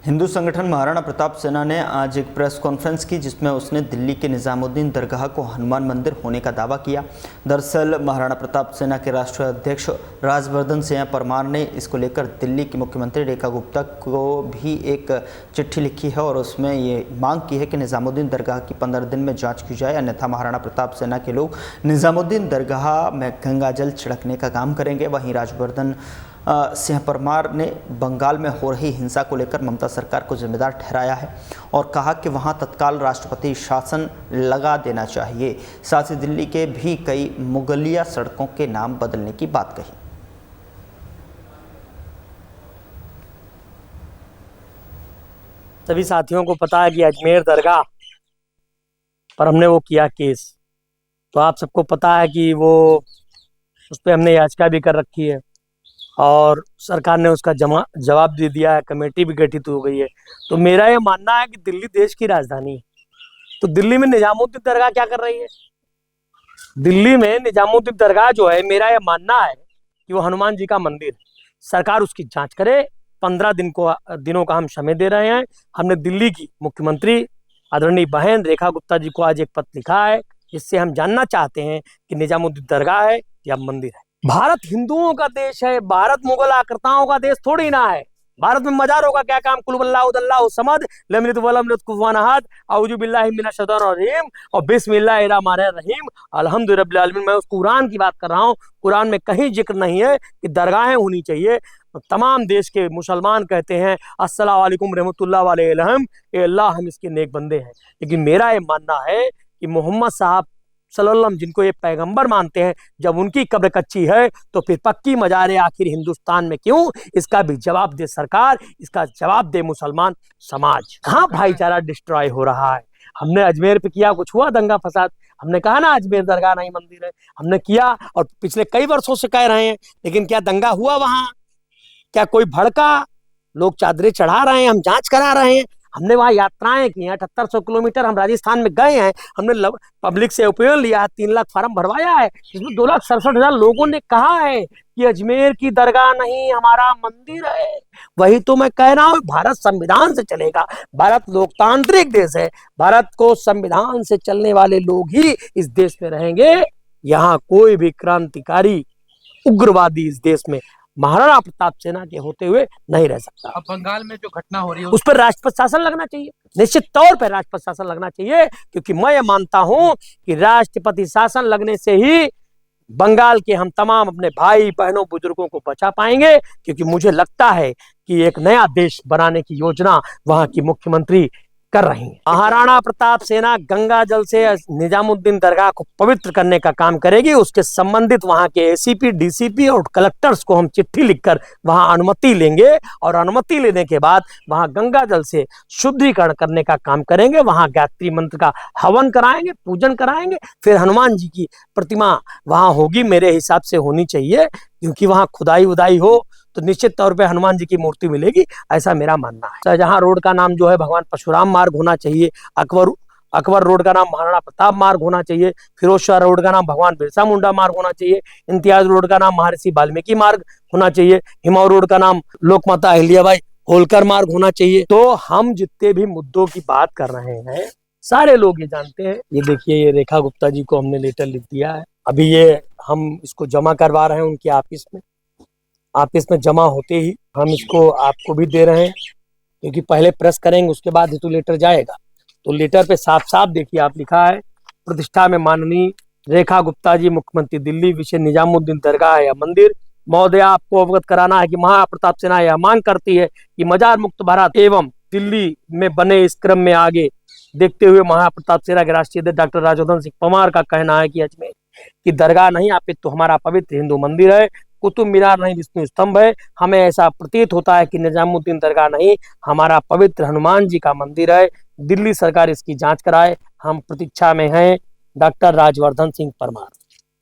हिंदू संगठन महाराणा प्रताप सेना ने आज एक प्रेस कॉन्फ्रेंस की जिसमें उसने दिल्ली के निजामुद्दीन दरगाह को हनुमान मंदिर होने का दावा किया। दरअसल महाराणा प्रताप सेना के राष्ट्रीय अध्यक्ष राजवर्धन सिंह परमार ने इसको लेकर दिल्ली की मुख्यमंत्री रेखा गुप्ता को भी एक चिट्ठी लिखी है और उसमें ये मांग की है कि निजामुद्दीन दरगाह की 15 दिन में जाँच की जाए, अन्यथा महाराणा प्रताप सेना के लोग निजामुद्दीन दरगाह में गंगा जल छिड़कने का काम करेंगे। वहीं राजवर्धन सिंह परमार ने बंगाल में हो रही हिंसा को लेकर ममता सरकार को जिम्मेदार ठहराया है और कहा कि वहां तत्काल राष्ट्रपति शासन लगा देना चाहिए। साथ ही दिल्ली के भी कई मुगलिया सड़कों के नाम बदलने की बात कही। सभी साथियों को पता है कि अजमेर दरगाह पर हमने वो किया केस, तो आप सबको पता है कि वो उस पर हमने याचिका भी कर रखी है और सरकार ने उसका जवाब दे दिया है, कमेटी भी गठित हो गई है। तो मेरा ये मानना है कि दिल्ली देश की राजधानी है, तो दिल्ली में निजामुद्दीन दरगाह क्या कर रही है? दिल्ली में निजामुद्दीन दरगाह जो है, मेरा ये मानना है कि वो हनुमान जी का मंदिर है। सरकार उसकी जांच करे। 15 दिनों का हम समय दे रहे हैं। हमने दिल्ली की मुख्यमंत्री आदरणीय बहन रेखा गुप्ता जी को आज एक पत्र लिखा है, जिससे हम जानना चाहते हैं कि निजामुद्दीन दरगाह है या मंदिर है। भारत हिंदुओं का देश है, भारत मुगल आक्रताओं का देश थोड़ी ना है। भारत में मजारों का क्या काम? कुल वल्लाहु समद लम यलिद वलम यूलद कुफुवन अहद औज़ु बिल्लाहि मिनश शैतानिर रजीम और बिस्मिल्लाहिर रहमानिर रहीम अल्हम्दुलिल्लाहि रब्बिल आलमीन। मैं उस कुरान की बात कर रहा हूँ। कुरान में कहीं जिक्र नहीं है कि दरगाहें होनी चाहिए। तमाम देश के मुसलमान कहते हैं अस्सलाम वालेकुम रहमतुल्लाह व अलैहिम, ए अल्लाह हम इसके नेक बंदे हैं। लेकिन मेरा ये मानना है कि मोहम्मद साहब सल्लल्लाहु जिनको ये पैगंबर मानते हैं, जब उनकी कब्र कच्ची है तो फिर पक्की मजारें आखिर हिंदुस्तान में क्यों? इसका भी जवाब दे सरकार, इसका जवाब दे मुसलमान समाज। कहाँ भाईचारा डिस्ट्रॉय हो रहा है? हमने अजमेर पे किया, कुछ हुआ दंगा फसाद? हमने कहा ना अजमेर दरगाह नहीं मंदिर है, हमने किया और पिछले कई वर्षों से कह रहे हैं, लेकिन क्या दंगा हुआ वहां? क्या कोई भड़का? लोग चादरें चढ़ा रहे हैं, हम जांच करा रहे हैं। हमने वहाँ यात्राएं की हैं, 7800 किलोमीटर हम राजस्थान में गए हैं। हमने पब्लिक से ओपिनियन लिया है, 3 लाख फार्म भरवाया है, जिसमें 2,67,000 लोगों ने कहा है कि अजमेर की दरगाह नहीं हमारा मंदिर है। वही तो मैं कह रहा हूँ, भारत संविधान से चलेगा। भारत लोकतांत्रिक देश है। भारत को संविधान से चलने वाले लोग ही इस देश में रहेंगे। यहाँ कोई भी क्रांतिकारी उग्रवादी इस देश में महाराणा प्रताप सेना के होते हुए नहीं रह सकता। अब बंगाल में जो घटना हो रही है उस पर राष्ट्रपति शासन लगना चाहिए, निश्चित तौर पर राष्ट्रपति शासन लगना चाहिए, क्योंकि मैं ये मानता हूं कि राष्ट्रपति शासन लगने से ही बंगाल के हम तमाम अपने भाई बहनों बुजुर्गों को बचा पाएंगे। क्योंकि मुझे लगता है कि एक नया देश बनाने की योजना वहां की मुख्यमंत्री कर रही है। महाराणा प्रताप सेना गंगा जल से निजामुद्दीन दरगाह को पवित्र करने का काम करेगी। उसके संबंधित वहां के एसीपी, डीसीपी और कलेक्टर्स को हम चिट्ठी लिखकर वहां अनुमति लेंगे और अनुमति लेने के बाद वहां गंगा जल से शुद्धिकरण करने का काम करेंगे। वहां गायत्री मंत्र का हवन कराएंगे, पूजन कराएंगे। फिर हनुमान जी की प्रतिमा वहां होगी, मेरे हिसाब से होनी चाहिए, क्योंकि वहां खुदाई उदाई हो तो निश्चित तौर पे हनुमान जी की मूर्ति मिलेगी, ऐसा मेरा मानना है। शाहजहां रोड का नाम जो है भगवान परशुराम मार्ग होना चाहिए। अकबर रोड का नाम महाराणा प्रताप मार्ग होना चाहिए। फिरोज शाह रोड का नाम भगवान बिरसा मुंडा मार्ग होना चाहिए। इम्तियाज रोड का नाम महर्षि वाल्मीकि मार्ग होना चाहिए। हिमाऊ रोड का नाम लोकमाता अहिल्याबाई होलकर मार्ग होना चाहिए। तो हम जितने भी मुद्दों की बात कर रहे हैं, सारे लोग ये जानते हैं। ये देखिए, ये रेखा गुप्ता जी को हमने लेटर लिख दिया है। अभी ये हम इसको जमा करवा रहे हैं उनकी ऑफिस में। ऑफिस में जमा होते ही हम इसको आपको भी दे रहे हैं, क्योंकि पहले प्रेस करेंगे उसके बाद ही तो लेटर जाएगा। तो लेटर पे साफ साफ देखिए आप लिखा है, प्रतिष्ठा में माननीय रेखा गुप्ता जी, मुख्यमंत्री दिल्ली, विषय निजामुद्दीन दरगाह या मंदिर। महोदय, आपको अवगत कराना है कि महाराणा प्रताप सेना यह मांग करती है कि मजार मुक्त भारत एवं दिल्ली में बने इस क्रम में आगे देखते हुए महाराणा प्रताप सेना के राष्ट्रीय अध्यक्ष डॉक्टर राजवर्धन सिंह परमार का कहना है कि अजमेर की दरगाह नहीं अपितु तो हमारा पवित्र हिंदू मंदिर है। कुतुब मीनार नहीं, विष्णु स्तंभ है। हमें ऐसा प्रतीत होता है कि निजामुद्दीन दरगाह नहीं हमारा पवित्र हनुमान जी का मंदिर है। दिल्ली सरकार इसकी जांच कराए। हम प्रतीक्षा में हैं। डॉक्टर राजवर्धन सिंह परमार।